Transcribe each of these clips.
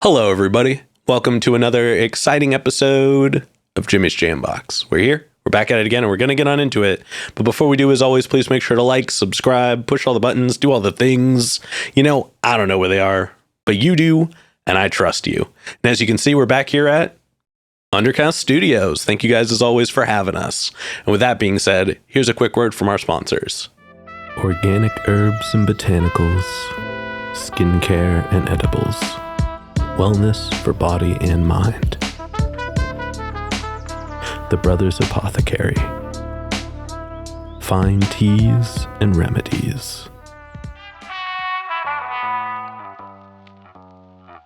Hello, everybody. Welcome to another exciting episode of Jimmy's Jambox. We're back at it again, and we're going to get on into it. But before we do, as always, please make sure to like, subscribe, push all the buttons, do all the things. You know, I don't know where they are, but you do, and I trust you. And as you can see, we're back here at Undercaste Studios. Thank you guys, as always, for having us. And with that being said, here's a quick word from our sponsors. Organic herbs and botanicals, skincare and edibles, wellness for body and mind. The Brothers Apothecary, fine teas and remedies.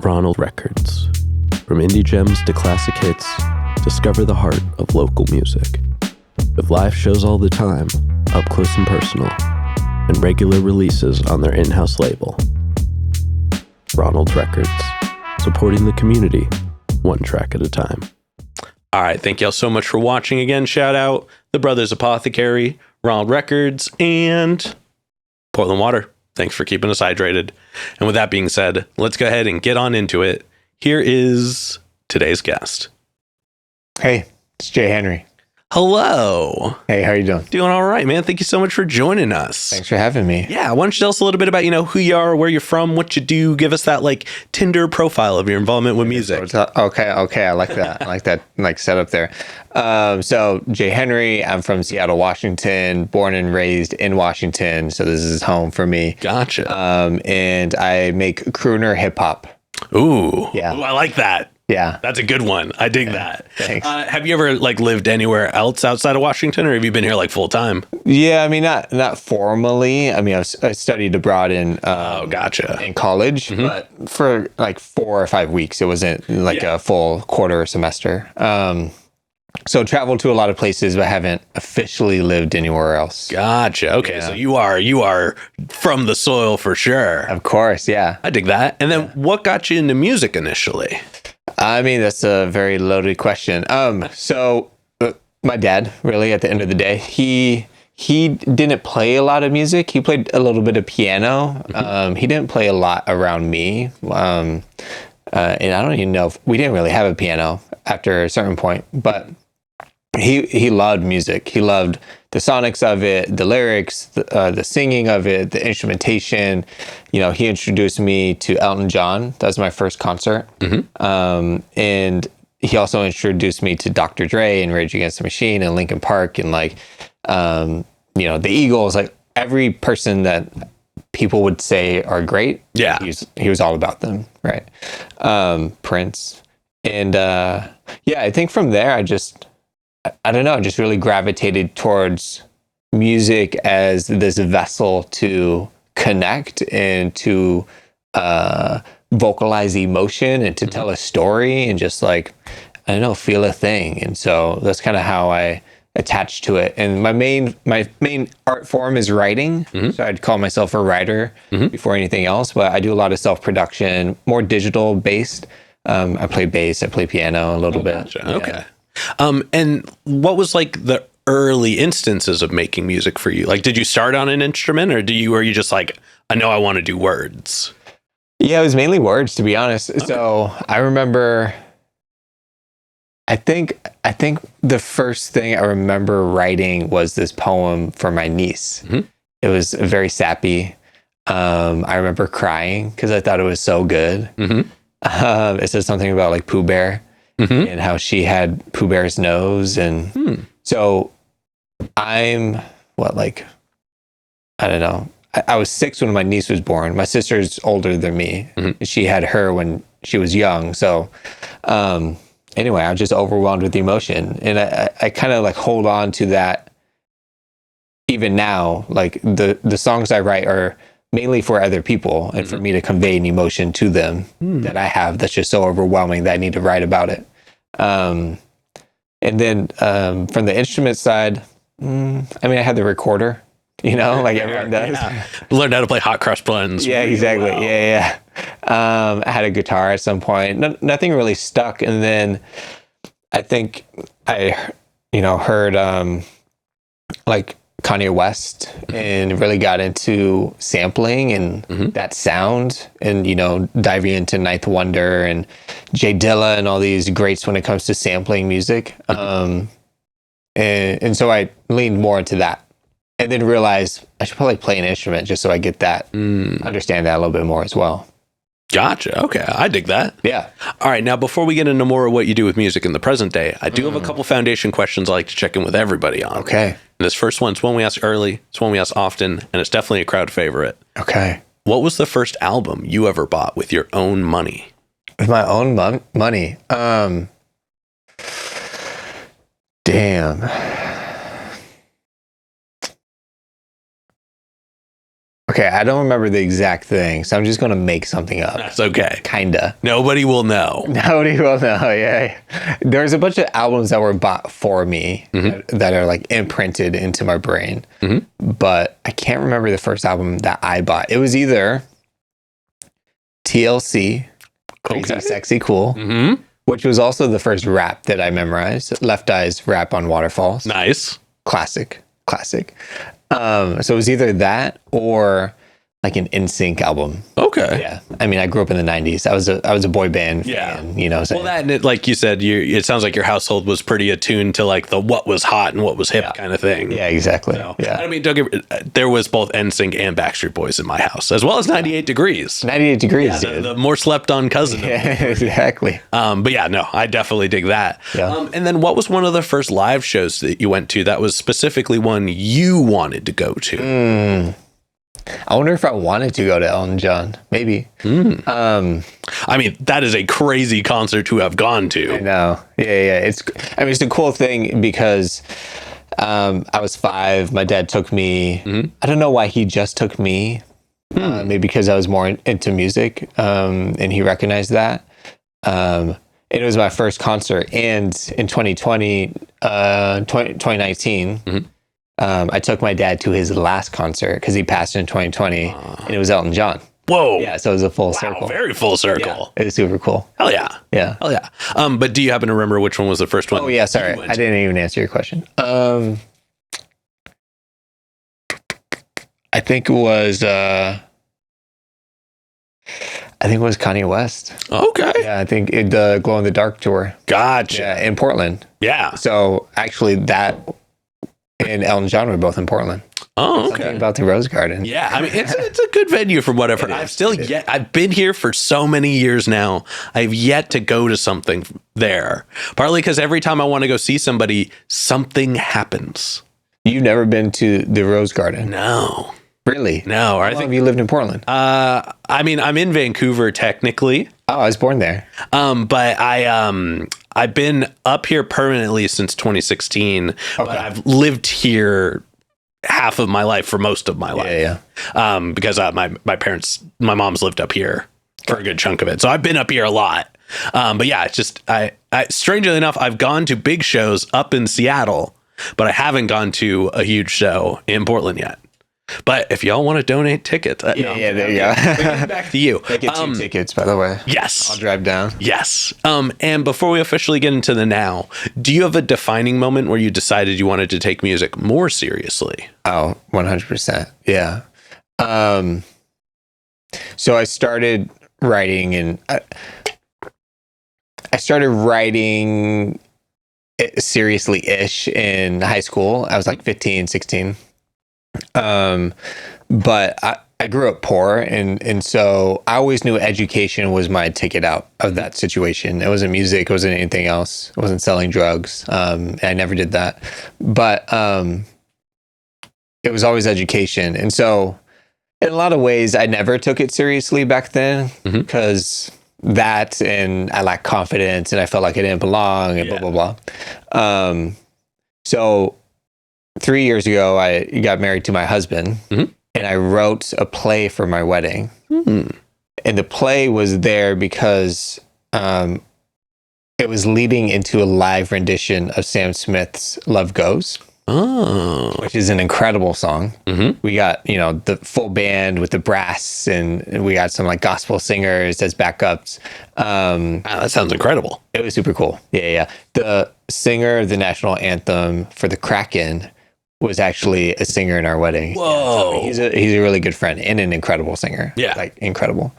Ronald Records, from indie gems to classic hits, discover the heart of local music. With live shows all the time, up close and personal, and regular releases on their in-house label. Ronald Records, supporting the community, one track at a time. All right, thank y'all so much for watching again. Shout out The Brothers Apothecary, Ronald Records, and Portland Water. Thanks for keeping us hydrated. And with that being said, let's go ahead and get on into it. Here is today's guest. Hey, it's Jay Henry. Hello. Hey, how you doing? Doing all right, man. Thank you so much for joining us. Thanks for having me. Yeah, why don't you tell us a little bit about, who you are, where you're from, what you do. Give us that, Tinder profile of your involvement with music. Okay. I like that. I like that, setup there. So, Jay Henry, I'm from Seattle, Washington, born and raised in Washington. So this is home for me. Gotcha. And I make crooner hip hop. Ooh. Yeah. Ooh, I like that. Yeah. That's a good one. I dig that. Thanks. Have you ever lived anywhere else outside of Washington, or have you been here full time? Yeah, I mean, not formally. I mean, I studied abroad in gotcha. in college, but for 4 or 5 weeks. It wasn't a full quarter semester. So traveled to a lot of places, but haven't officially lived anywhere else. Gotcha. Okay, Yeah. so you are from the soil for sure. Of course, yeah. I dig that. And then what got you into music initially? I mean, that's a very loaded question. So my dad, really, at the end of the day, he didn't play a lot of music. He played a little bit of piano. He didn't play a lot around me. And I don't even know if we didn't really have a piano after a certain point, but he loved music. He loved the sonics of it, the lyrics, the singing of it, the instrumentation. He introduced me to Elton John. That was my first concert. And he also introduced me to Dr. Dre and Rage Against the Machine and Linkin Park and the Eagles. Every person that people would say are great. Yeah, he was all about them, right? Prince, and I think from there I don't know, just really gravitated towards music as this vessel to connect and to vocalize emotion and to tell a story and just feel a thing. And so that's kind of how I attached to it. And my main art form is writing. So I'd call myself a writer before anything else, but I do a lot of self-production, more digital based. I play bass, I play piano a little bit. Gotcha. Yeah. Okay. And what was the early instances of making music for you? Did you start on an instrument, or were you just I know I want to do words? Yeah, it was mainly words, to be honest. Okay. So I remember, I think the first thing I remember writing was this poem for my niece. It was very sappy. I remember crying because I thought it was so good. It said something about Pooh Bear. And how she had Pooh Bear's nose. And so I'm I don't know. I was 6 when my niece was born. My sister's older than me. She had her when she was young. So anyway, I was just overwhelmed with emotion. And I kind of hold on to that even now. The songs I write are mainly for other people and for me to convey an emotion to them that I have that's just so overwhelming that I need to write about it. And then from the instrument side, I had the recorder, everyone does. Yeah. Learned how to play hot cross buns. Yeah, exactly. Well. Yeah. I had a guitar at some point. Nothing really stuck. And then I think I, heard Kanye West and really got into sampling and that sound, and, you know, diving into Ninth Wonder and Jay Dilla and all these greats when it comes to sampling music. And so I leaned more into that, and then realized I should probably play an instrument just so I get that, understand that a little bit more as well. Gotcha. Okay. I dig that. Yeah. All right. Now, before we get into more of what you do with music in the present day, I do have a couple foundation questions I like to check in with everybody on. Okay. And this first one's one we ask early, it's one we ask often, and it's definitely a crowd favorite. Okay. What was the first album you ever bought with your own money? With my own money. Damn. Okay, I don't remember the exact thing, so I'm just going to make something up. That's okay. Kinda. Nobody will know. Nobody will know, yeah. There's a bunch of albums that were bought for me that are like imprinted into my brain, but I can't remember the first album that I bought. It was either TLC, Crazy, Sexy, Cool, which was also the first rap that I memorized. Left Eye's Rap on Waterfalls. Nice. Classic. So it was either that or like an NSYNC album. Okay. Yeah. I mean, I grew up in the 90s. I was a boy band fan, you know. So well, that and it, like you said, it sounds like your household was pretty attuned to like the what was hot and what was hip kind of thing. Yeah, exactly. So, yeah. I mean, there was both NSYNC and Backstreet Boys in my house, as well as 98 Degrees. 98 Degrees, yeah, the more slept on cousin. Yeah, exactly. But yeah, no, I definitely dig that. Yeah. And then what was one of the first live shows that you went to that was specifically one you wanted to go to? I wonder if I wanted to go to Elton John. Maybe. I mean, that is a crazy concert to have gone to. I know. Yeah. It's a cool thing because I was 5. My dad took me. I don't know why he just took me. Maybe because I was more into music, and he recognized that. It was my first concert, and in 2019. I took my dad to his last concert because he passed in 2020, and it was Elton John. Whoa. Yeah, so it was a full circle. Very full circle. Yeah, it was super cool. Hell yeah. Yeah. Hell yeah. But do you happen to remember which one was the first one? Oh, yeah, sorry. I didn't even answer your question. I think it was Kanye West. Okay. Yeah, I think the Glow in the Dark tour. Gotcha. Yeah, in Portland. Yeah. So actually that and Elton John were both in Portland. Oh, okay. Something about the Rose Garden. Yeah, I mean, it's a good venue from what I've heard. I've been here for so many years now. I've yet to go to something there. Partly because every time I want to go see somebody, something happens. You've never been to the Rose Garden? No. Really? No. How long have you lived in Portland? I mean, I'm in Vancouver technically. Oh, I was born there. But I've been up here permanently since 2016. Okay. But I've lived here half of my life for most of my life. Yeah. Because my mom's lived up here for a good chunk of it. So I've been up here a lot. But yeah, it's just I strangely enough, I've gone to big shows up in Seattle, but I haven't gone to a huge show in Portland yet. But if y'all want to donate tickets, there you go. Back to you. I get 2 tickets, by the way. Yes, I'll drive down. Yes. And before we officially get into the now, do you have a defining moment where you decided you wanted to take music more seriously? Oh, 100%. Yeah. So I started writing, and I started writing seriously-ish in high school. I was like 15, 16. But I grew up poor, and so I always knew education was my ticket out of that situation. It wasn't music, it wasn't anything else. It wasn't selling drugs. I never did that. But it was always education. And so in a lot of ways, I never took it seriously back then because that, and I lacked confidence, and I felt like I didn't belong, and blah, blah, blah. So 3 years ago, I got married to my husband, and I wrote a play for my wedding. And the play was there because it was leading into a live rendition of Sam Smith's Love Goes. Oh, which is an incredible song. We got, the full band with the brass, and we got some like gospel singers as backups. Wow, that sounds incredible. It was super cool. Yeah. The singer of the national anthem for the Kraken was actually a singer in our wedding. Whoa. Yeah, so he's a really good friend and an incredible singer. Yeah. Like incredible.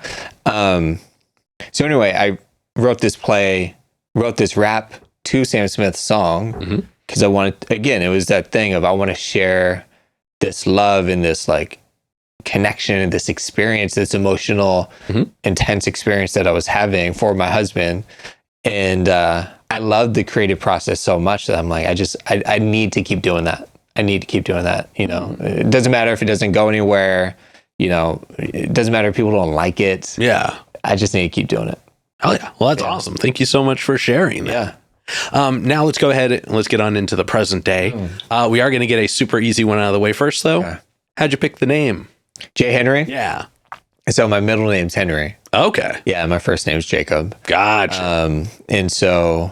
So anyway, I wrote this rap to Sam Smith's song because I wanted, again, it was that thing of I want to share this love and this like connection and this experience, this emotional, intense experience that I was having for my husband. And I loved the creative process so much that I'm like, I need to keep doing that. I need to keep doing that. You know, it doesn't matter if it doesn't go anywhere. You know, it doesn't matter if people don't like it. Yeah. I just need to keep doing it. Oh yeah. Well, that's awesome. Thank you so much for sharing that. Yeah. Now let's go ahead and let's get on into the present day. We are going to get a super easy one out of the way first, though. Okay. How'd you pick the name? Jay Henry. Yeah. So my middle name's Henry. Okay. Yeah. My first name's Jacob. Gotcha. And so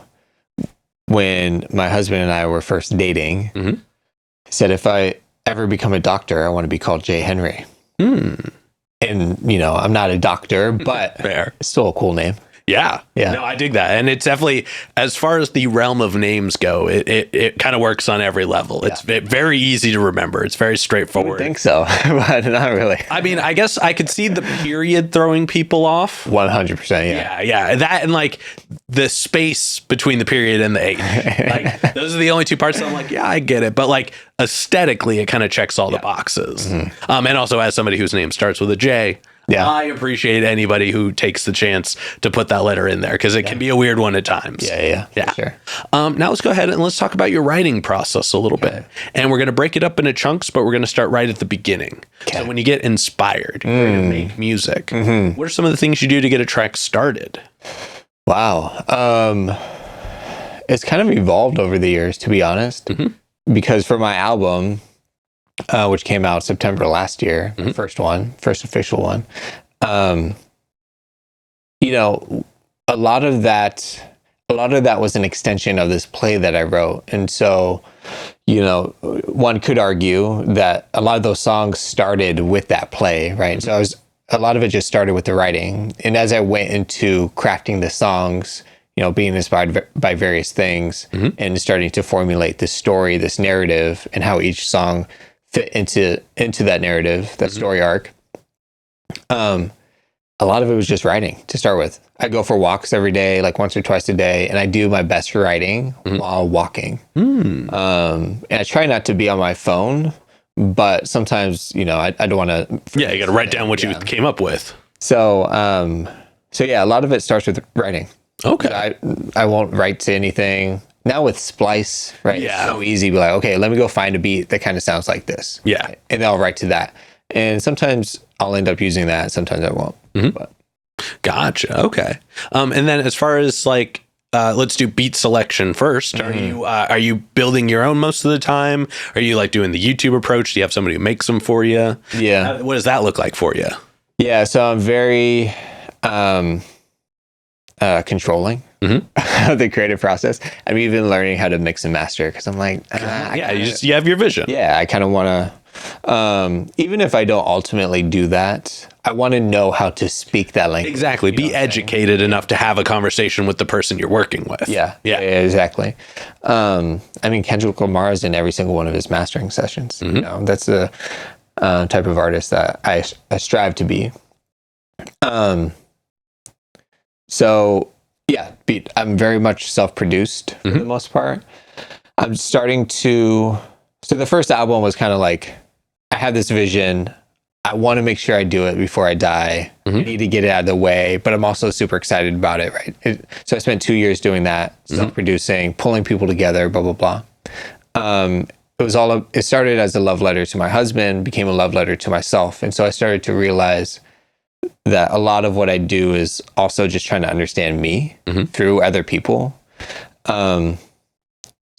when my husband and I were first dating, he said, if I ever become a doctor, I want to be called Jay Henry. And, you know, I'm not a doctor, but Fair. it's still a cool name. Yeah. Yeah. No, I dig that. And it's definitely, as far as the realm of names go, it kind of works on every level. It's very easy to remember. It's very I straightforward. think so, but not really. I mean, I guess I could see the period throwing people off. 100%. Yeah. Yeah. That and like the space between the period and the H. Like those are the only two parts that I'm like, yeah, I get it. But like aesthetically, it kind of checks all the boxes. And also as somebody whose name starts with a J, I appreciate anybody who takes the chance to put that letter in there because it can be a weird one at times. Yeah. Sure. Now let's go ahead and let's talk about your writing process a little bit. And we're going to break it up into chunks, but we're going to start right at the beginning. Okay. So when you get inspired, you're going to make music. What are some of the things you do to get a track started? Wow. It's kind of evolved over the years, to be honest, because for my album, which came out September last year, the first official one. You know, a lot of that was an extension of this play that I wrote. And so, you know, one could argue that a lot of those songs started with that play, right? So a lot of it just started with the writing. And as I went into crafting the songs, you know, being inspired by various things and starting to formulate this story, this narrative, and how each song fit into that narrative, that story arc. A lot of it was just writing to start with. I go for walks every day, like once or twice a day, and I do my best writing while walking. And I try not to be on my phone, but sometimes, you know, I don't want to. Yeah, you got to write down what you came up with. So yeah, a lot of it starts with writing. Okay. I won't write to anything. Now with Splice, right? Yeah. It's so easy to be like, okay, let me go find a beat that kind of sounds like this. Yeah. And I'll write to that. And sometimes I'll end up using that. Sometimes I won't. But. Gotcha. Okay. And then as far as like, let's do beat selection first. Are you building your own most of the time? Are you like doing the YouTube approach? Do you have somebody who makes them for you? Yeah. What does that look like for you? Yeah. So I'm very controlling of the creative process. I'm even learning how to mix and master because I'm like, you have your vision. Yeah. I kind of want to, even if I don't ultimately do that, I want to know how to speak that language. Exactly. Be educated enough to have a conversation with the person you're working with. Yeah, exactly. I mean, Kendrick Lamar is in every single one of his mastering sessions. You know, that's the type of artist that I strive to be. So yeah, I'm very much self-produced for the most part. I'm starting to. So the first album was kind of like, I have this vision. I want to make sure I do it before I die. I need to get it out of the way, but I'm also super excited about it, right? So I spent 2 years doing that, self-producing, pulling people together, blah, blah, blah. It started as a love letter to my husband, became a love letter to myself. And so I started to realize that a lot of what I do is also just trying to understand me through other people. So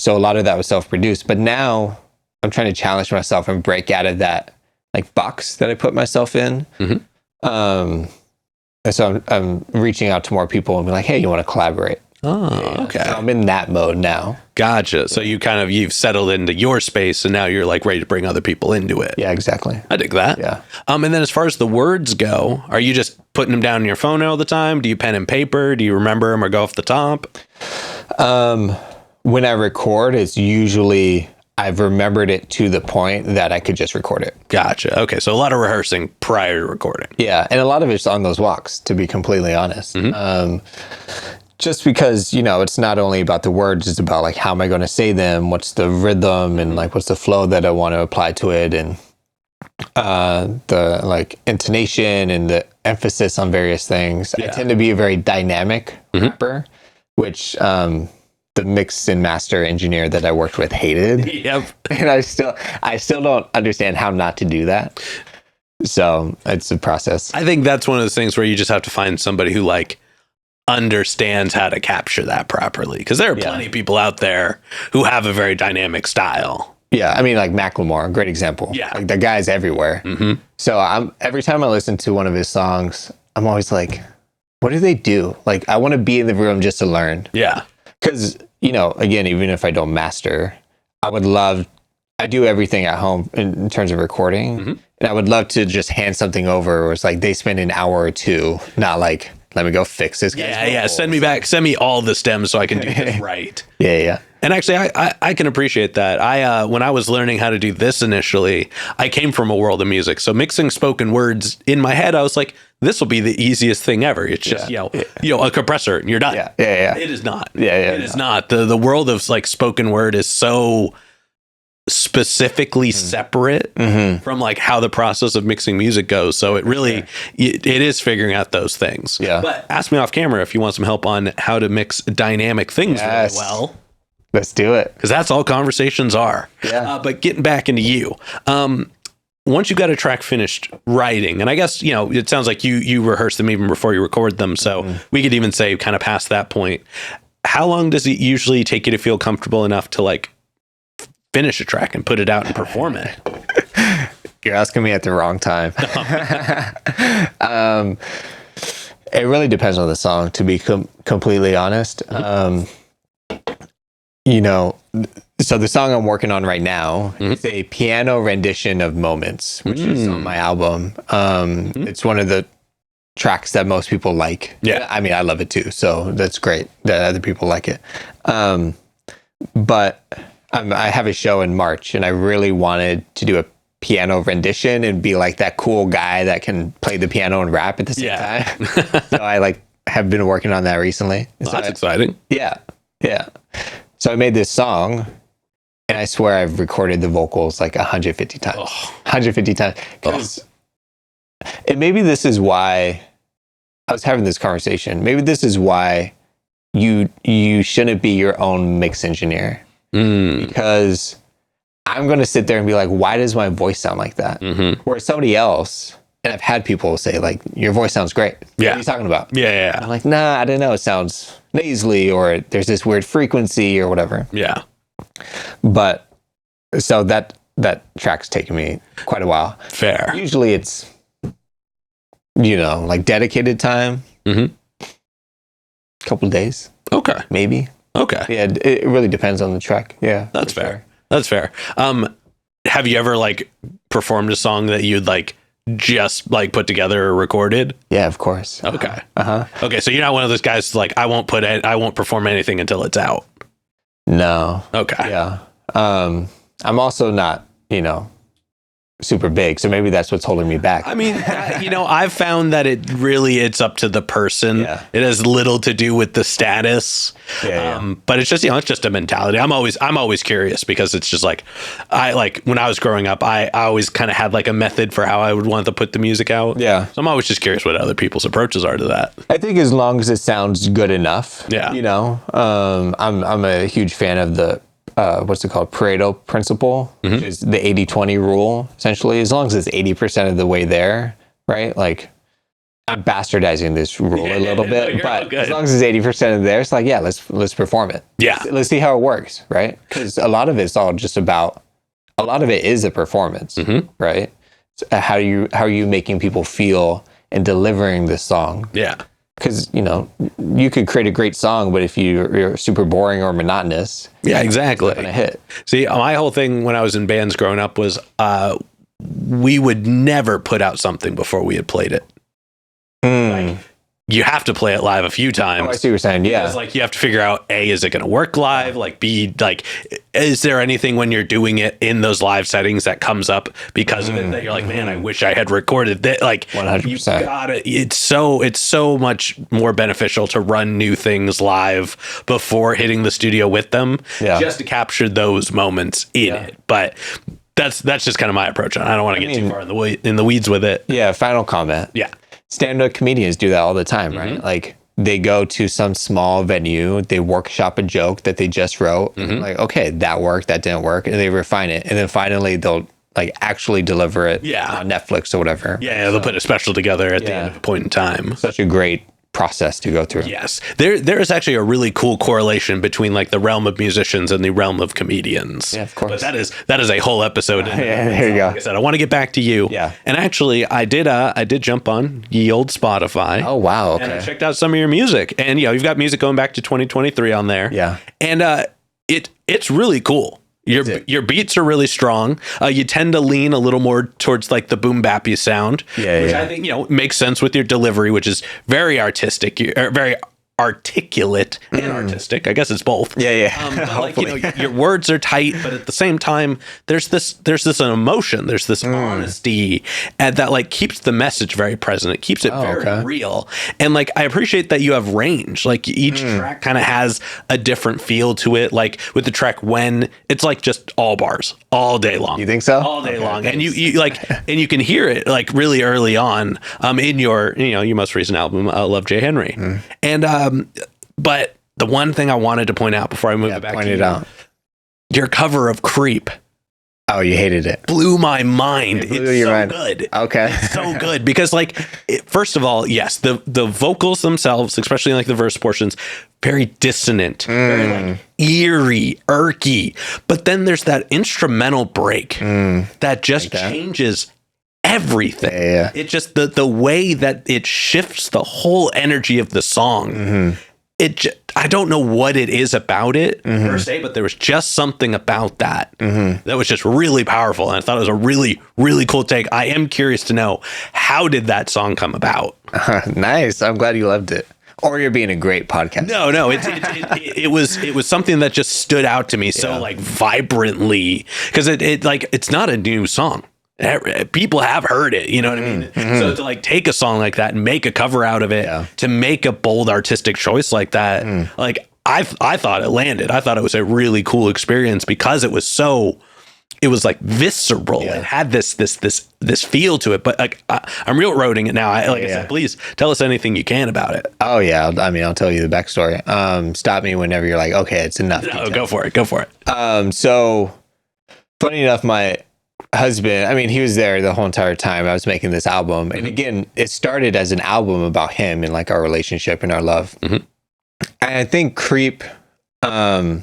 a lot of that was self-produced, but now I'm trying to challenge myself and break out of that like box that I put myself in. And so I'm reaching out to more people and be like, hey, you want to collaborate? Oh, okay. So I'm in that mode now. Gotcha. So you've settled into your space and now you're like ready to bring other people into it. Yeah, exactly. I dig that. Yeah. And then as far as the words go, are you just putting them down on your phone all the time? Do you pen and paper? Do you remember them or go off the top? When I record, it's usually I've remembered it to the point that I could just record it. Gotcha. Okay, so a lot of rehearsing prior to recording. Yeah, and a lot of it's on those walks, to be completely honest. Just because, it's not only about the words, it's about like, how am I going to say them? What's the rhythm and like, what's the flow that I want to apply to it? And the like intonation and the emphasis on various things. I tend to be a very dynamic rapper, which the mix and master engineer that I worked with hated. Yep. And I still don't understand how not to do that. So it's a process. I think that's one of those things where you just have to find somebody who like understands how to capture that properly, because there are plenty of people out there who have a very dynamic style. Yeah, I mean, like Macklemore, great example. Yeah, like the guy's everywhere. So every time I listen to one of his songs, I'm always like, what do they do? Like, I want to be in the room just to learn. Yeah, because again, even if I don't master, I do everything at home in terms of recording, and I would love to just hand something over where it's like they spend an hour or two, not like, let me go fix this guy's vocals. Send me all the stems so I can do this right. Yeah. And actually, I can appreciate that. When I was learning how to do this initially, I came from a world of music. So mixing spoken words in my head, I was like, this will be the easiest thing ever. It's just, a compressor and you're done. Yeah. It is not. It is not. The world of like spoken word is so specifically separate from like how the process of mixing music goes. So it really, it is figuring out those things. Yeah. But ask me off camera if you want some help on how to mix dynamic things really well. Let's do it. Because that's all conversations are. Yeah. But getting back into you, once you got a track finished writing, and I guess, it sounds like you rehearse them even before you record them. So we could even say kind of past that point. How long does it usually take you to feel comfortable enough to like finish a track and put it out and perform it? You're asking me at the wrong time. It really depends on the song, to be completely honest. So the song I'm working on right now is a piano rendition of Moments, which is on my album. It's one of the tracks that most people like. Yeah. I mean, I love it too. So that's great that other people like it. But I have a show in March and I really wanted to do a piano rendition and be like that cool guy that can play the piano and rap at the same time. So I have been working on that recently. Well, that's exciting. Yeah. So I made this song and I swear I've recorded the vocals like 150 times. 150 times. Because and maybe this is why I was having this conversation. Maybe this is why you shouldn't be your own mix engineer. Because I'm going to sit there and be like, why does my voice sound like that? Whereas somebody else, and I've had people say like, your voice sounds great. Yeah. What are you talking about? Yeah. I'm like, nah, I don't know. It sounds nasally or there's this weird frequency or whatever. Yeah. But so that track's taken me quite a while. Fair. Usually it's, like dedicated time. Couple days. Okay. Maybe. Okay. Yeah, it really depends on the track. Yeah. That's fair. Sure. That's fair. Have you ever performed a song that you'd just put together or recorded? Yeah, of course. Okay. Okay, so you're not one of those guys I won't perform anything until it's out. No. Okay. Yeah. I'm also not, super big, so maybe that's what's holding me back. I mean, I've found that it's up to the person. Yeah. It has little to do with the status. But it's just it's just a mentality. I'm always curious because it's just when I was growing up, I always kind of had a method for how I would want to put the music out. Yeah. So I'm always just curious what other people's approaches are to that. I think as long as it sounds good enough. Yeah. I'm a huge fan of the what's it called? Pareto principle, which is the 80-20 rule, essentially. As long as it's 80% of the way there, right? I'm bastardizing this rule a little bit, but as long as it's 80% of there, it's let's perform it. Yeah. Let's see how it works, right? Because a lot of it's all just about, a lot of it is a performance, right? So how are you making people feel and delivering this song? Yeah. Because, you could create a great song, but if you're super boring or monotonous, exactly, it's not gonna hit. See, my whole thing when I was in bands growing up was we would never put out something before we had played it. you have to play it live a few times. Oh, I see what you're saying. Yeah. Because, like, you have to figure out, A, is it going to work live? Like, B, like, is there anything when you're doing it in those live settings that comes up because of it that you're like, man, I wish I had recorded that? Like, 100%. you gotta, it's so much more beneficial to run new things live before hitting the studio with them, just to capture those moments in it. But that's just kind of my approach. I don't want to get too far in the weeds with it. Yeah. Final comment. Yeah. Stand-up comedians do that all the time, right? Like, they go to some small venue, they workshop a joke that they just wrote, and like, okay, that worked, that didn't work, and they refine it, and then finally they'll like actually deliver it on Netflix or whatever. Yeah, they'll put a special together at the end of a point in time. Such a great process to go through. Yes. There is actually a really cool correlation between like the realm of musicians and the realm of comedians. Yeah, of course. But that is a whole episode. There you go. Like I said, I want to get back to you. Yeah. And actually I did jump on ye old Spotify. Oh wow. Okay. And I checked out some of your music. And you've got music going back to 2023 on there. Yeah. And it's really cool. Your beats are really strong. You tend to lean a little more towards like the boom bappy sound, which I think makes sense with your delivery, which is very artistic, very articulate and artistic. I guess it's both. But like, your words are tight, but at the same time, there's this emotion, there's this honesty, and that like keeps the message very present. It keeps it very real. And like I appreciate that you have range. Like each track kind of has a different feel to it. Like with the track When, it's like just all bars all day long. You think so? All day long. And you like, and you can hear it like really early on in your most recent album, Love Jay Henry. And but the one thing I wanted to point out before I move it back to you, your cover of Creep. Oh, you hated it. Blew my mind. It's so good. Okay. It's so good because first of all, yes, the vocals themselves, especially like the verse portions, very dissonant, very like eerie, irky. But then there's that instrumental break that just changes everything. It just the way that it shifts the whole energy of the song. I don't know what it is about it per se, but there was just something about that that was just really powerful, and I thought it was a really, really cool take. I am curious to know, how did that song come about? Nice. I'm glad you loved it. Or you're being a great podcast. No, it was something that just stood out to me so like vibrantly, because it's not a new song. People have heard it, you know what I mean? So to like take a song like that and make a cover out of it, to make a bold artistic choice like that, like I thought it landed. I thought it was a really cool experience because it was like visceral. It had this feel to it. But like I'm railroading it now. I said, please tell us anything you can about it. Oh yeah, I mean, I'll tell you the backstory. Stop me whenever you're like, okay, it's enough. No, go for it. So funny enough, my husband, I mean, he was there the whole entire time I was making this album. And again, it started as an album about him and like our relationship and our love. And I think Creep, I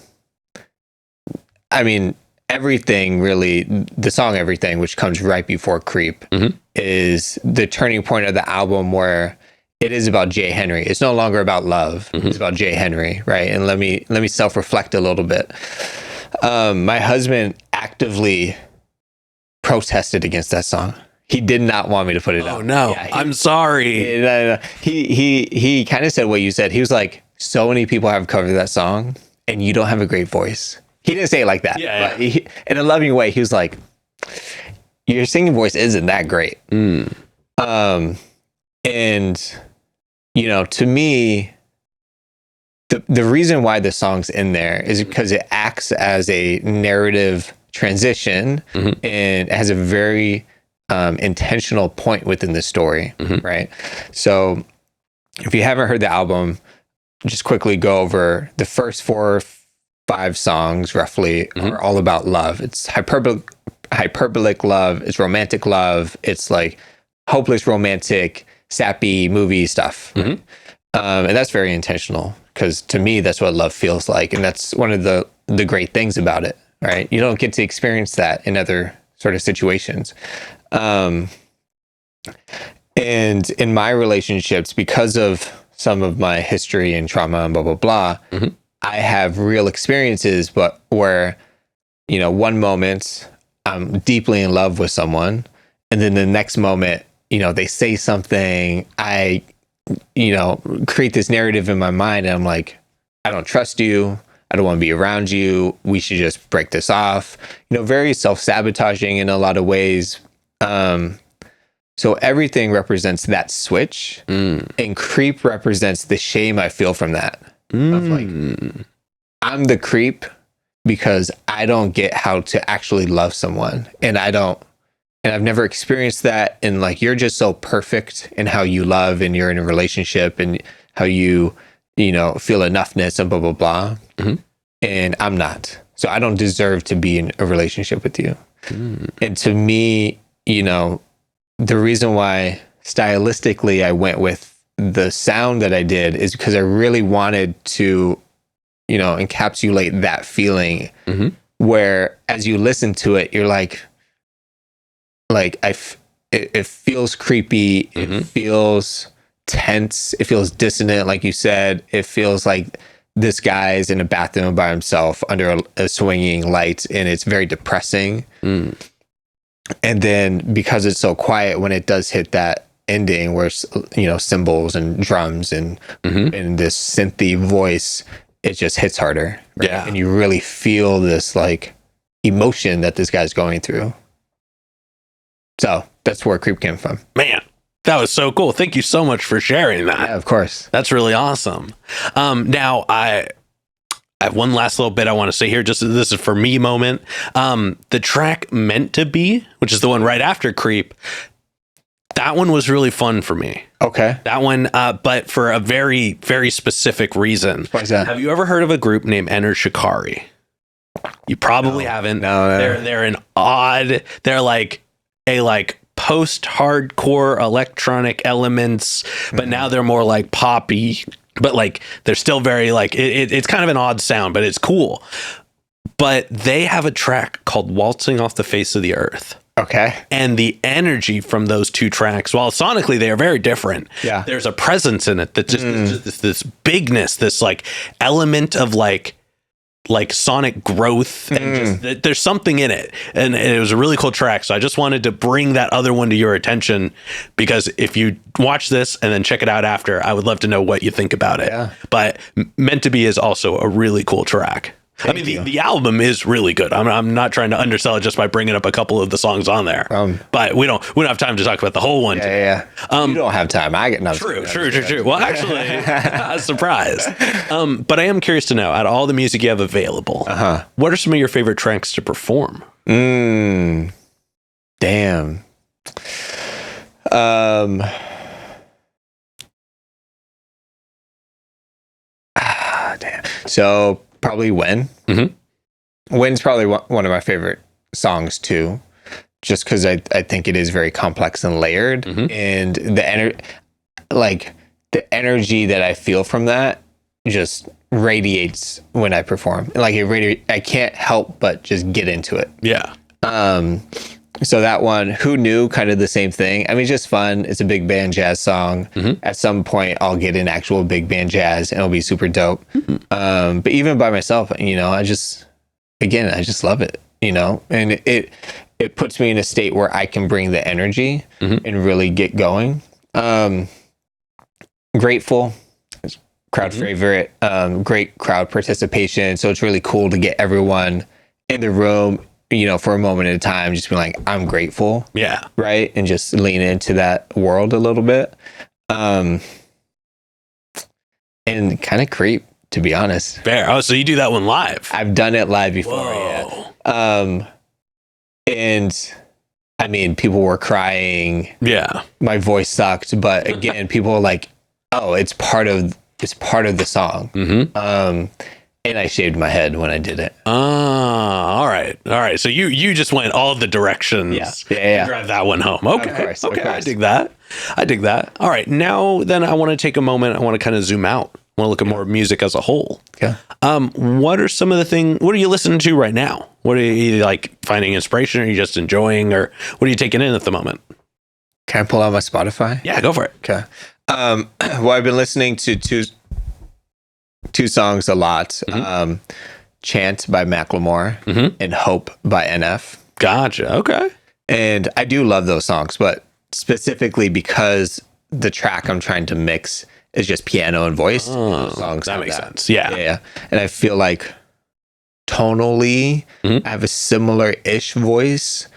mean, everything really, the song Everything, which comes right before Creep, is the turning point of the album where it is about Jay Henry. It's no longer about love. It's about Jay Henry, right? And let me self-reflect a little bit. My husband actively protested against that song. He did not want me to put it out. Oh no, yeah, I'm sorry. He kind of said what you said. He was like, so many people have covered that song and you don't have a great voice. He didn't say it like that. But in a loving way, he was like, your singing voice isn't that great. And to me, the reason why the song's in there is because it acts as a narrative transition and it has a very intentional point within the story, right? So if you haven't heard the album, just quickly go over the first 4 or 5 songs roughly are all about love. It's hyperbolic love, it's romantic love, it's like hopeless romantic sappy movie stuff, right? And that's very intentional because to me that's what love feels like, and that's one of the great things about it. Right, you don't get to experience that in other sort of situations. And in my relationships, because of some of my history and trauma and blah, blah, blah, I have real experiences, but where, one moment I'm deeply in love with someone, and then the next moment, they say something, I create this narrative in my mind, and I'm like, I don't trust you. I don't want to be around you. We should just break this off. Very self-sabotaging in a lot of ways. So everything represents that switch, and creep represents the shame I feel from that. Of like, I'm the creep because I don't get how to actually love someone, and I've never experienced that. And like, you're just so perfect in how you love, and you're in a relationship, and how you feel enoughness and blah, blah, blah. And I'm not. So I don't deserve to be in a relationship with you. And to me, the reason why stylistically I went with the sound that I did is because I really wanted to, encapsulate that feeling where as you listen to it, you're like it feels creepy. It feels tense. It feels dissonant. Like you said, it feels like this guy's in a bathroom by himself under a swinging light, and it's very depressing. And then because it's so quiet, when it does hit that ending where cymbals and drums and this synthy voice, it just hits harder. Right? Yeah, and you really feel this like emotion that this guy's going through. So that's where creep came from. Man, that was so cool. Thank you so much for sharing that. Yeah, of course. That's really awesome. Now I have one last little bit I want to say here. Just this is for me moment. The track Meant to Be, which is the one right after Creep, that one was really fun for me. Okay. That one, but for a very, very specific reason. Why is that? Have you ever heard of a group named Enter Shikari? You probably haven't. No. They're like a post-hardcore electronic elements, but now they're more like poppy, but like they're still very like it's kind of an odd sound, but it's cool. But they have a track called Waltzing Off the Face of the Earth. Okay. And the energy from those two tracks, while sonically they are very different, there's a presence in it that just this bigness, this like element of like sonic growth, and just there's something in it, and it was a really cool track. So I just wanted to bring that other one to your attention, because if you watch this and then check it out after, I would love to know what you think about it. But Meant to Be is also a really cool track. The album is really good. I'm not trying to undersell it just by bringing up a couple of the songs on there. But we don't have time to talk about the whole one. Yeah. You don't have time. I get nothing. True. Well, actually, I was surprised. But I am curious to know, out of all the music you have available, what are some of your favorite tracks to perform? Damn. Damn. So probably When. When's probably one of my favorite songs too, just because I think it is very complex and layered, and the energy that I feel from that just radiates when I perform. Like I can't help but just get into it. Yeah. So that one, Who Knew, kind of the same thing. I mean, just fun. It's a big band jazz song. At some point, I'll get in actual big band jazz, and it'll be super dope. But even by myself, I just love it, and it puts me in a state where I can bring the energy and really get going. Grateful, crowd favorite, great crowd participation. So it's really cool to get everyone in the room, for a moment at a time, just be like, I'm grateful. Yeah. Right. And just lean into that world a little bit. And kind of Creep, to be honest. Fair. Oh, so you do that one live? I've done it live before. Yeah. And I mean, people were crying. Yeah. My voice sucked. But again, people were like, oh, it's part of the song. And I shaved my head when I did it. All right. So you just went all the directions. Yeah. To drive that one home. Okay. Of course. I dig that. All right. Now then, I want to take a moment. I want to kind of zoom out. I want to look at more music as a whole. Okay. What are some of the things? What are you listening to right now? What are you like finding inspiration? Or are you just enjoying, or what are you taking in at the moment? Can I pull out my Spotify? Yeah, go for it. Okay. Well, I've been listening to two songs a lot. Chant by Macklemore and Hope by NF. Gotcha. Okay. And I do love those songs, but specifically because the track I'm trying to mix is just piano and voice. Songs that have makes sense. Yeah. Yeah. And I feel like tonally, I have a similar-ish voice,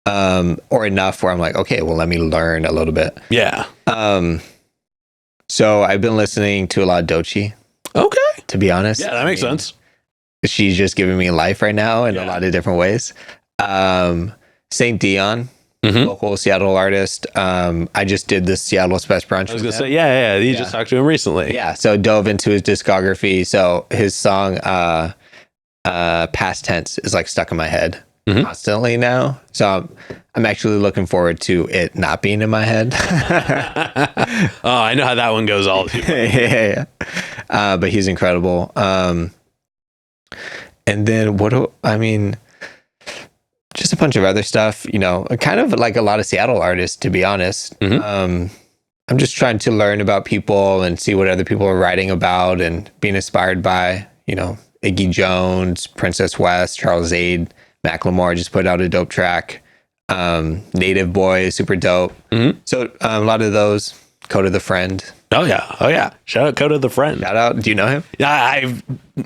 or enough where I'm like, okay, well, let me learn a little bit. Yeah. So I've been listening to a lot of Doechii, Okay. to be honest. Yeah, that makes sense. She's just giving me life right now in a lot of different ways. Saint Dion, local Seattle artist. I just did this Seattle's Best Brunch. I was gonna say, yeah. You just talked to him recently. Yeah, so dove into his discography. So his song Past Tense is like stuck in my head constantly now. So I'm actually looking forward to it not being in my head. Oh, I know how that one goes all too. Yeah. But he's incredible. And then just a bunch of other stuff, kind of like a lot of Seattle artists, to be honest. I'm just trying to learn about people and see what other people are writing about and being inspired by, Iggy Jones, Princess West, Charles Zade, Macklemore just put out a dope track. Native Boy, super dope. So a lot of those. Coda the Friend. Oh yeah. Shout out Coda the Friend. Shout out. Do you know him? Yeah,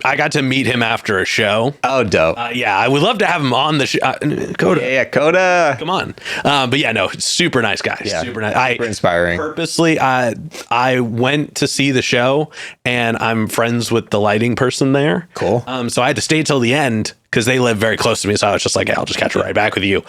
I got to meet him after a show. Oh, dope. Yeah, I would love to have him on the show. Coda. Yeah, Coda. Come on. But yeah, no, super nice guy. Yeah, super nice. super inspiring. Purposely, I went to see the show, and I'm friends with the lighting person there. Cool. So I had to stay till the end because they live very close to me. So I was just like, hey, I'll just catch a ride back with you.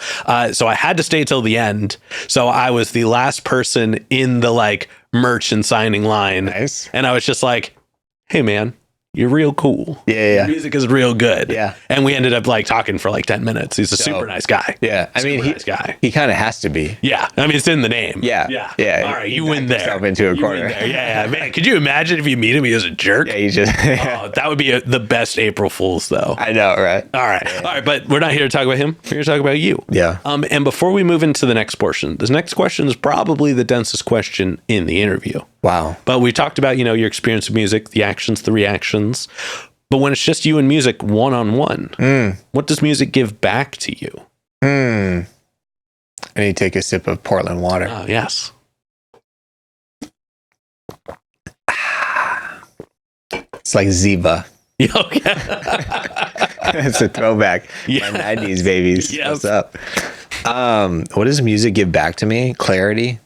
So I had to stay till the end. So I was the last person in the merch and signing line. Nice. And I was just like, hey man, you're real cool. Yeah. Your music is real good. Yeah. And we ended up talking for 10 minutes. He's a super nice guy. Yeah. Nice guy. He kind of has to be. Yeah. I mean, it's in the name. Yeah. All right. You win there. Yourself into a corner. Yeah. Man, could you imagine if you meet him, he was a jerk? Yeah. You just. Oh, that would be the best April Fool's though. I know, right? All right. Yeah. All right. But we're not here to talk about him. We're here to talk about you. Yeah. And before we move into the next portion, this next question is probably the densest question in the interview. Wow. But we talked about, your experience with music, the actions, the reactions. But when it's just you and music one-on-one, what does music give back to you? I need to take a sip of Portland water. Oh, yes. It's like Ziva. Okay. It's a throwback. Yeah. My 90s babies. Yep. What's up? What does music give back to me? Clarity.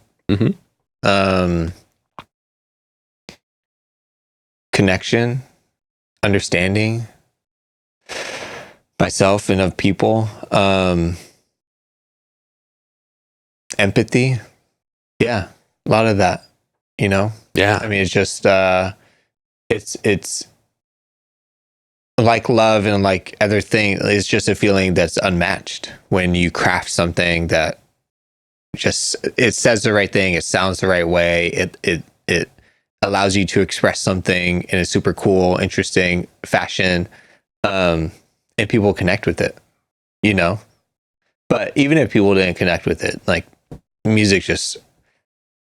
Connection. Understanding myself and of people. Empathy. Yeah. A lot of that, Yeah. I mean, it's just, it's like love and like other things. It's just a feeling that's unmatched when you craft something that it says the right thing. It sounds the right way. It allows you to express something in a super cool, interesting fashion. And people connect with it, but even if people didn't connect with it, music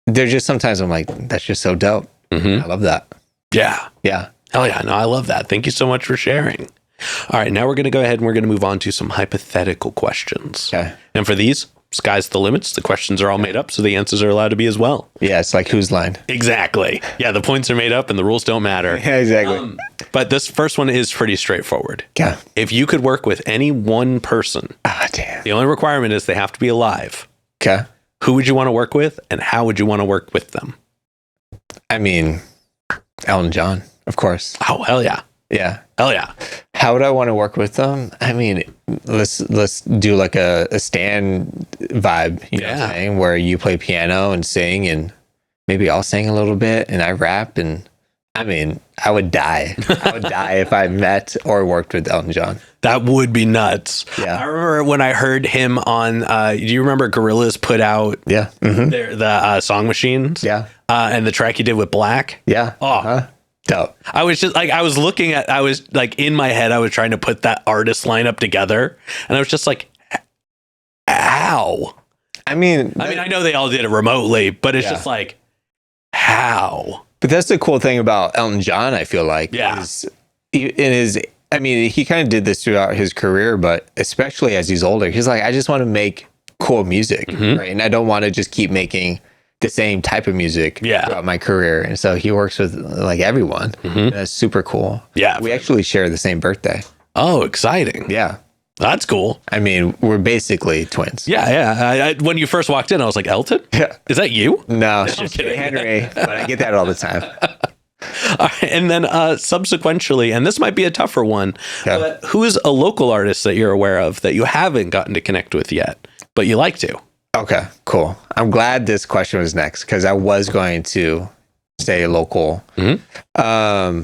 there's just sometimes I'm like, that's just so dope. I love that. Yeah. Yeah. Hell yeah. No, I love that. Thank you so much for sharing. All right. Now we're going to go ahead and we're going to move on to some hypothetical questions. Okay. And for these, sky's the limits. The questions are all made up, so the answers are allowed to be as well. Yeah. It's like Whose Line? Exactly. Yeah. The points are made up and the rules don't matter. Yeah, exactly. But this first one is pretty straightforward. Yeah. If you could work with any one person, Damn. the only requirement is they have to be alive. Okay. Who would you want to work with and how would you want to work with them? I mean, Elton John, of course. Oh, hell yeah. Yeah. Hell yeah. How would I want to work with them? I mean, let's do like a stand vibe, you know what I'm saying? Where you play piano and sing and maybe I'll sing a little bit and I rap and I mean, I would die. I would die if I met or worked with Elton John. That would be nuts. Yeah. I remember when I heard him on, do you remember Gorillaz put out the Song Machines? Yeah. And the track he did with Black? Yeah. Oh, dope. I was just I was looking at, in my head, I was trying to put that artist lineup together. And I was just like, how? I mean, I know they all did it remotely, but it's just like, how? But that's the cool thing about Elton John, I feel like. Yeah. He kind of did this throughout his career, but especially as he's older, he's like, I just want to make cool music, right? And I don't want to just keep making the same type of music throughout my career. And so he works with like everyone. That's super cool. Yeah. We actually share the same birthday. Oh, exciting. Yeah. That's cool. I mean, we're basically twins. Yeah. When you first walked in, I was like, Elton? Yeah. Is that you? No, it's just Henry, but I get that all the time. All right, and then subsequently, and this might be a tougher one, but who is a local artist that you're aware of that you haven't gotten to connect with yet, but you like to? Okay, cool. I'm glad this question was next because I was going to say a local, a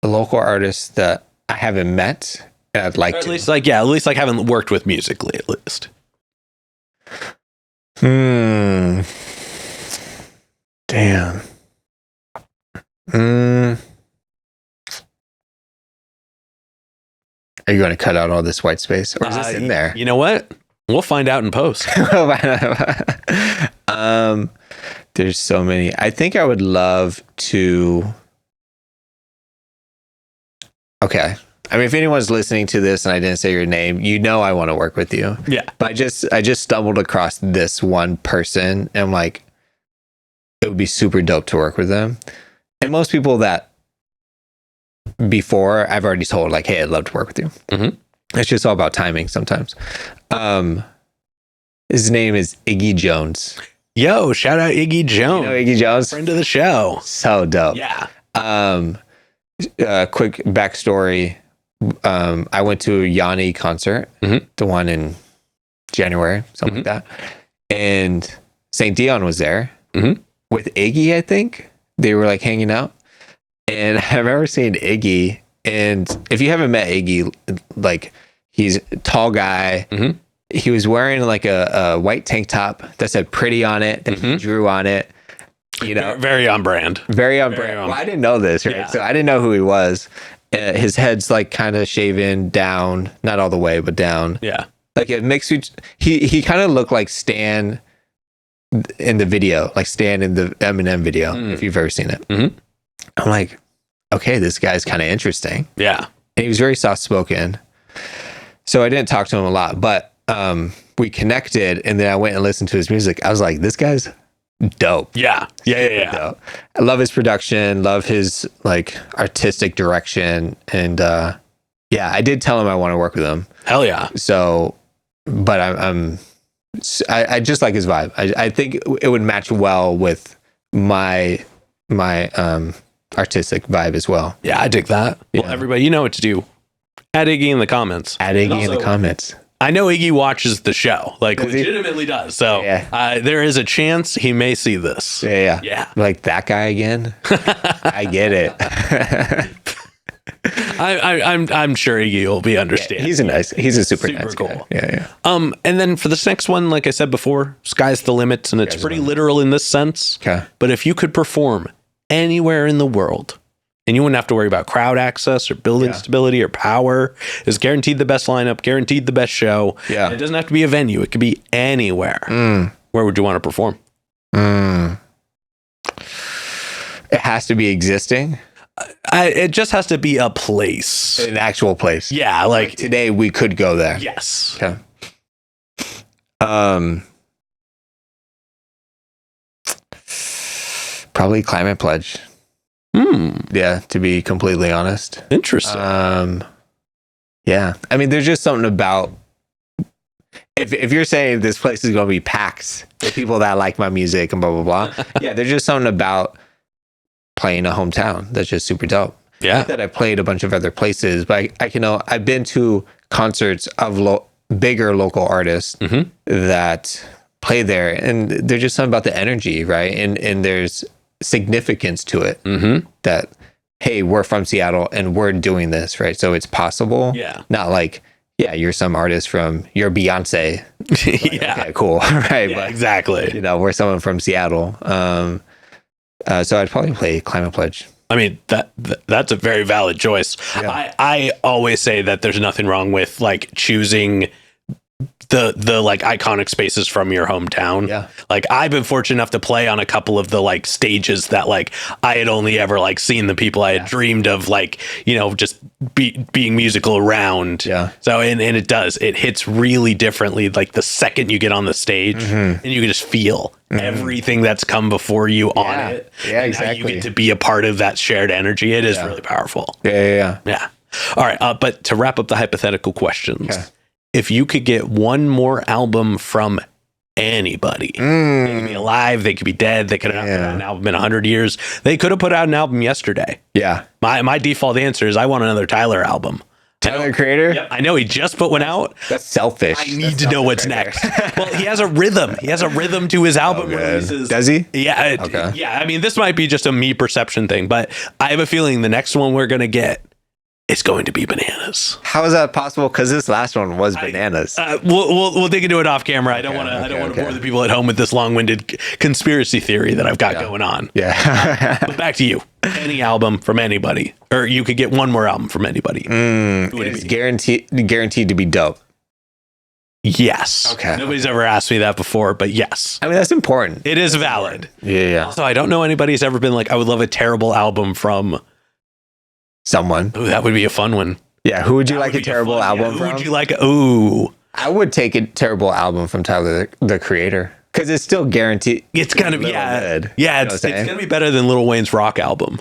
local artist that I haven't met and I'd like or at to. least haven't worked with musically at least. Damn. Are you going to cut out all this white space, or is this in there? You know what? We'll find out in post. There's so many. I think I would love to. Okay. I mean, if anyone's listening to this and I didn't say your name, you know I want to work with you. Yeah. But I just stumbled across this one person and I'm like, it would be super dope to work with them. And most people that before I've already told, like, hey, I'd love to work with you. It's just all about timing sometimes. His name is Iggy Jones. Yo, shout out Iggy Jones. You know Iggy Jones? Friend of the show. So dope. Yeah. Quick backstory. I went to a Yanni concert, the one in January, something like that. And St. Dion was there with Iggy, I think. They were like hanging out. And I remember seeing Iggy. And if you haven't met Iggy, like he's a tall guy. He was wearing like a white tank top that said pretty on it, that he drew on it. You know, very on brand. Very on brand. Well, I didn't know this, right? Yeah. So I didn't know who he was. His head's like kind of shaven down, not all the way, but down. Yeah. Like it makes you, he kind of looked like Stan in the video, like Stan in the Eminem video, if you've ever seen it. I'm like, okay, this guy's kind of interesting. Yeah. And he was very soft spoken. So I didn't talk to him a lot, but we connected and then I went and listened to his music. I was like, this guy's dope. Yeah. Dope. I love his production, love his like artistic direction. And I did tell him I want to work with him. Hell yeah. So, but I just like his vibe. I think it would match well with my artistic vibe as well. Yeah, I dig that. Yeah. Well, everybody, you know what to do. Add Iggy in the comments. Add Iggy in the comments. I know Iggy watches the show, like legitimately does. So there is a chance he may see this. Yeah. Like that guy again. I get it. I'm sure Iggy will be understanding. He's a super nice cool guy. Yeah. And then for this next one, like I said before, sky's the limit, and it's pretty literal in this sense. Okay. But if you could perform anywhere in the world, and you wouldn't have to worry about crowd access or building stability or power, is guaranteed the best lineup, guaranteed the best show. Yeah. And it doesn't have to be a venue. It could be anywhere. Where would you want to perform? It has to be existing. It just has to be a place. An actual place. Yeah. Like today we could go there. Yes. Okay. Probably Climate Pledge. Yeah, to be completely honest. Interesting. Yeah. I mean, there's just something about if you're saying this place is going to be packed with people that like my music and blah, blah, blah. Yeah, there's just something about playing a hometown that's just super dope. Yeah. Not that I played a bunch of other places, but I've been to concerts of bigger local artists that play there, and there's just something about the energy, right? And there's significance to it that, hey, we're from Seattle and we're doing this, right? So it's possible. Yeah. Not like, you're some artist you're Beyonce. Like, okay, cool. Right. Yeah, but, exactly. We're someone from Seattle. So I'd probably play Climate Pledge. I mean, that's a very valid choice. Yeah. I always say that there's nothing wrong with like choosing the like iconic spaces from your hometown. Yeah. Like I've been fortunate enough to play on a couple of the like stages that like I had only ever like seen the people I had dreamed of, like, you know, just being musical around. Yeah. So and it hits really differently like the second you get on the stage, and you can just feel everything that's come before you on it. Yeah, and how exactly. you get to be a part of that shared energy. It is really powerful. Yeah. Yeah. All right. But to wrap up the hypothetical questions, if you could get one more album from anybody, they could be alive, they could be dead, they could have put out an album in 100 years, they could have put out an album yesterday. Yeah. My default answer is I want another Tyler album. Tyler, the Creator? Yep, I know he just put one out. That's selfish. I need to know what's next. Well, he has a rhythm. He has a rhythm to his album releases. Does he? Yeah. Okay. Yeah. I mean, this might be just a me perception thing, but I have a feeling the next one we're going to get is going to be bananas. How is that possible? Because this last one was bananas. We'll dig into it off camera. I don't want to bore the people at home with this long-winded conspiracy theory that I've got going on. Yeah. But back to you. Any album from anybody, or you could get one more album from anybody. Who would it It's be? guaranteed to be dope. Yes. Okay. Nobody's ever asked me that before, but yes, I mean, that's important. it is valid. Yeah. Also, I don't know anybody who's ever been like, I would love a terrible album from. Someone. Ooh, that would be a fun one. Yeah. Who would you That like would a be terrible fun- album Who from? would you like? Ooh, I would take a terrible album from Tyler, the Creator. Because it's still guaranteed. it's gonna be Little good. yeah. You know It's what I'm saying? gonna be better than Lil Wayne's rock album.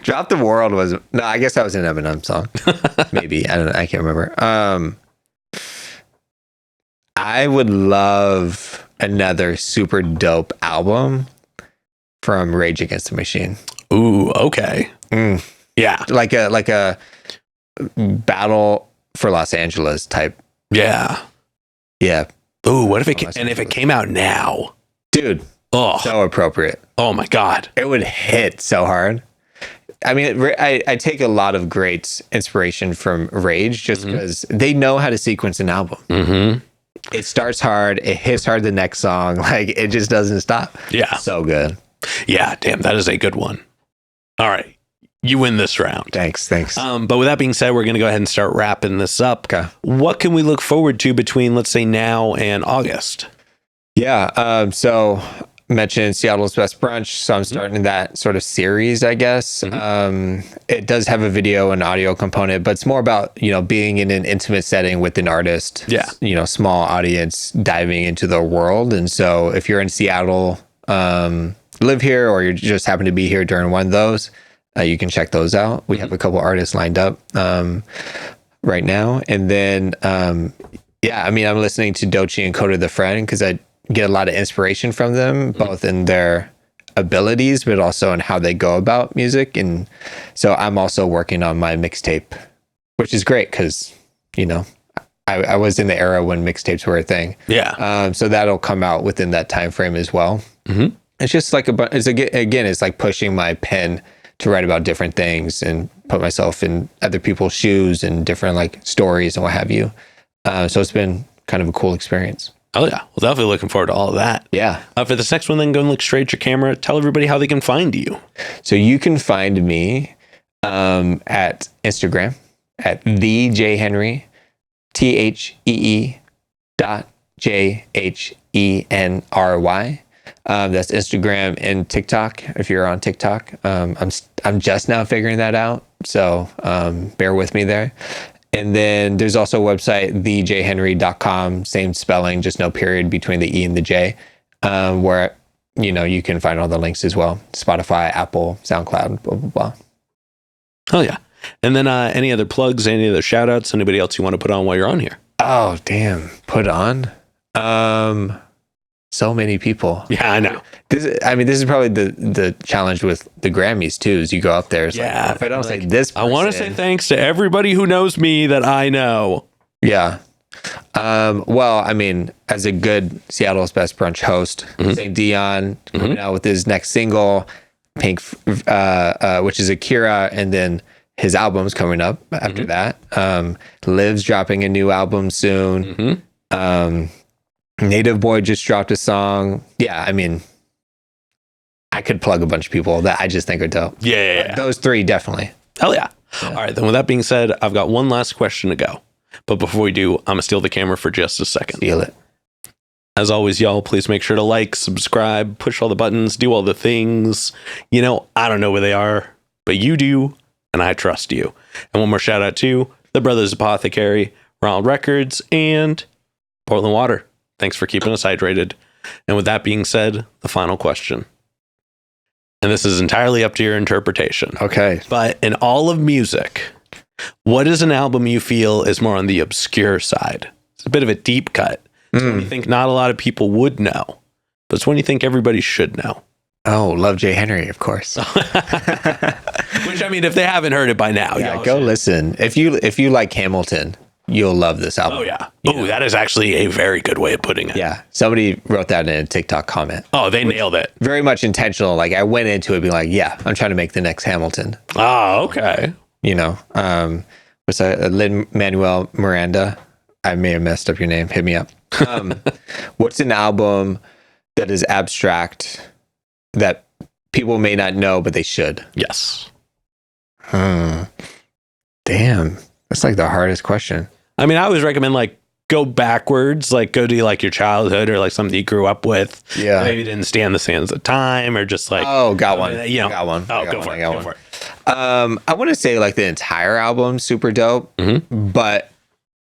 Drop the World was no, I guess that was an Eminem song. Maybe. I don't know. I can't remember. I would love another super dope album from Rage Against the Machine. Ooh, okay. Yeah, Like a Battle for Los Angeles type. yeah. Yeah. Ooh, what if it Los and if it came out now? Dude, Oh, so appropriate. oh my God. It would hit so hard. I mean, I take a lot of great inspiration from Rage just because they know how to sequence an album. Mm-hmm. It starts hard, it hits hard the next song, like it just doesn't stop. Yeah. So good. Yeah, damn, that is a good one. All right, you win this round. Thanks. But with that being said, we're going to go ahead and start wrapping this up. Okay. What can we look forward to between, let's say, now and August? Yeah. So mentioned Seattle's Best Brunch. So I'm starting that sort of series, I guess. It does have a video and audio component, but it's more about, you know, being in an intimate setting with an artist. Yeah. You know, small audience diving into their world. And so if you're in Seattle, live here, or you just happen to be here during one of those, you can check those out. We have a couple artists lined up right now. And then, yeah, I mean, I'm listening to Doechii and Coda the Friend because I get a lot of inspiration from them, both in their abilities, but also in how they go about music. And so I'm also working on my mixtape, which is great because, you know, I was in the era when mixtapes were a thing. Yeah. So that'll come out within that time frame as well. It's just like it's like pushing my pen to write about different things and put myself in other people's shoes and different like stories and what have you. So it's been kind of a cool experience. Oh, yeah. Well, definitely looking forward to all of that. Yeah. For this next one, then go and look straight at your camera. Tell everybody how they can find you. So you can find me at Instagram at the J Henry, THEE.JHENRY. That's Instagram and TikTok. If you're on TikTok, I'm just now figuring that out, so bear with me there. And then there's also a website, thejhenry.com, same spelling, just no period between the E and the J, where, you know, you can find all the links as well. Spotify, Apple, SoundCloud, blah, blah, blah. Oh, yeah. And then any other plugs, any other shout outs, anybody else you want to put on while you're on here? Oh, damn. Put on? So many people. Yeah, I know. This is probably the challenge with the Grammys too, is you go up there. It's Yeah. like, if I don't say this I want to person- say thanks to everybody who knows me that I know. Yeah. Well, I mean, as a good Seattle's Best Brunch host, St. Dion coming out with his next single, Pink, which is Akira, and then his album's coming up after that. Liv's dropping a new album soon. Native Boy just dropped a song. Yeah, I mean, I could plug a bunch of people that I just think are dope. Yeah. Those three, definitely. Hell yeah. All right. Then with that being said, I've got one last question to go. But before we do, I'm going to steal the camera for just a second. Feel it. As always, y'all, please make sure to like, subscribe, push all the buttons, do all the things. You know, I don't know where they are, but you do, and I trust you. And one more shout out to the Brothers Apothecary, Ronald Records, and Portland Water. Thanks for keeping us hydrated. And with that being said, the final question. And this is entirely up to your interpretation. Okay. But in all of music, what is an album you feel is more on the obscure side? It's a bit of a deep cut. It's one you think not a lot of people would know, but it's one you think everybody should know. Oh, Love Jay Henry, of course. Which, I mean, if they haven't heard it by now, Yeah, go listen. If you like Hamilton, you'll love this album. Oh, yeah. Oh, that is actually a very good way of putting it. Yeah. Somebody wrote that in a TikTok comment. Oh, they nailed it. Very much intentional. Like, I went into it being like, yeah, I'm trying to make the next Hamilton. Oh, okay. You know, what's that? Lin-Manuel Miranda. I may have messed up your name. Hit me up. What's an album that is abstract that people may not know, but they should? Yes. Damn. That's like the hardest question. I mean, I always recommend like go backwards, like go to like your childhood or like something you grew up with. Yeah. Maybe didn't stand the sands of time or just like. Oh, got one. You know, got one. Oh, I got go one. for it. I got Go one. for it. I want to say like the entire album super dope, but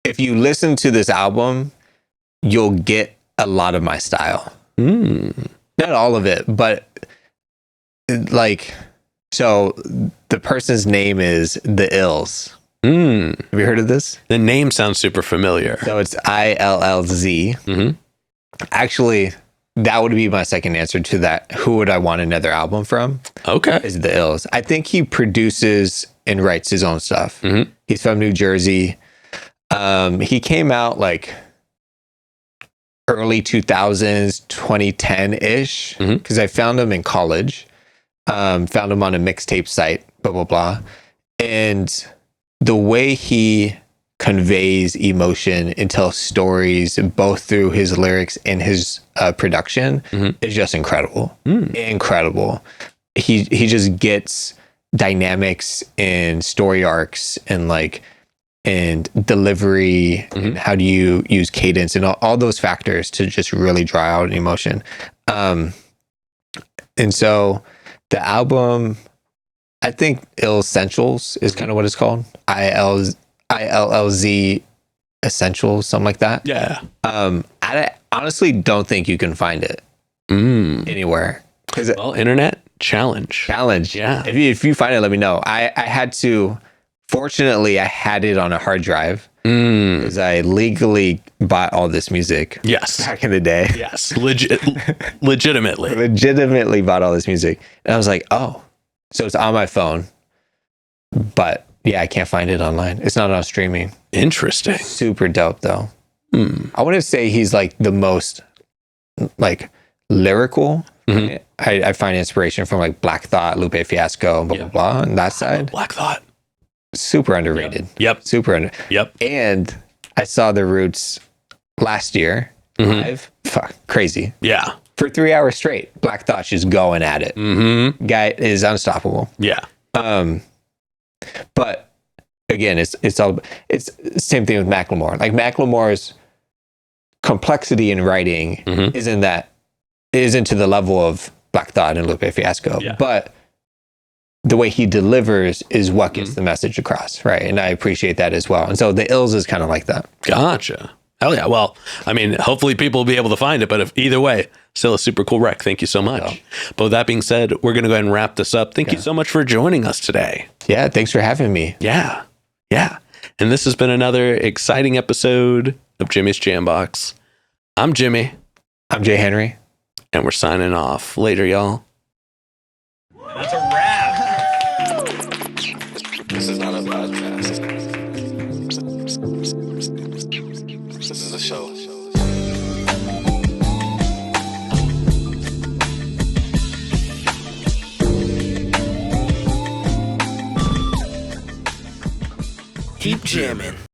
if you listen to this album, you'll get a lot of my style. Not all of it, but like, so the person's name is The Ills. Have you heard of this? The name sounds super familiar. So it's ILLZ. Actually, that would be my second answer to that. Who would I want another album from? Okay. Is The Ills. I think he produces and writes his own stuff. He's from New Jersey. He came out like early 2000s, 2010-ish, because I found him in college. Found him on a mixtape site, blah, blah, blah. And the way he conveys emotion and tells stories, both through his lyrics and his production, is just incredible. Incredible. He just gets dynamics and story arcs and like and delivery and how do you use cadence and all those factors to just really draw out an emotion. And so the album, I think Ill Essentials is kind of what it's called. ILLZ Essentials, something like that. Yeah. I honestly don't think you can find it anywhere. Well, internet challenge. Yeah. If you find it, let me know. I had to. Fortunately, I had it on a hard drive because I legally bought all this music. Yes. Back in the day. Yes. Legitimately. Legitimately bought all this music. And I was like, oh, so it's on my phone. But yeah, I can't find it online. It's not on streaming. Interesting. Super dope, though. I wouldn't say he's like the most like lyrical. I find inspiration from like Black Thought, Lupe Fiasco, blah, blah, blah, on that side. Black Thought. Super underrated. Yep. Super under. Yep. And I saw the Roots last year live. Fuck, crazy. Yeah. For 3 hours straight, Black Thought just going at it. Guy is unstoppable. Yeah. But again, it's the same thing with Macklemore. Like Macklemore's complexity in writing isn't to the level of Black Thought and Lupe Fiasco. Yeah. But the way he delivers is what gets the message across, right? And I appreciate that as well. And so the Ills is kind of like that. Gotcha. Hell yeah. Well, I mean, hopefully people will be able to find it, but if either way, still a super cool rec. Thank you so much. But with that being said, we're going to go ahead and wrap this up. Thank you so much for joining us today. Yeah, thanks for having me. Yeah. And this has been another exciting episode of Jimmy's Jambox. I'm Jimmy. I'm Jay Henry. And we're signing off. Later, y'all. That's a wrap. This is not a podcast. This is a show. Keep jamming.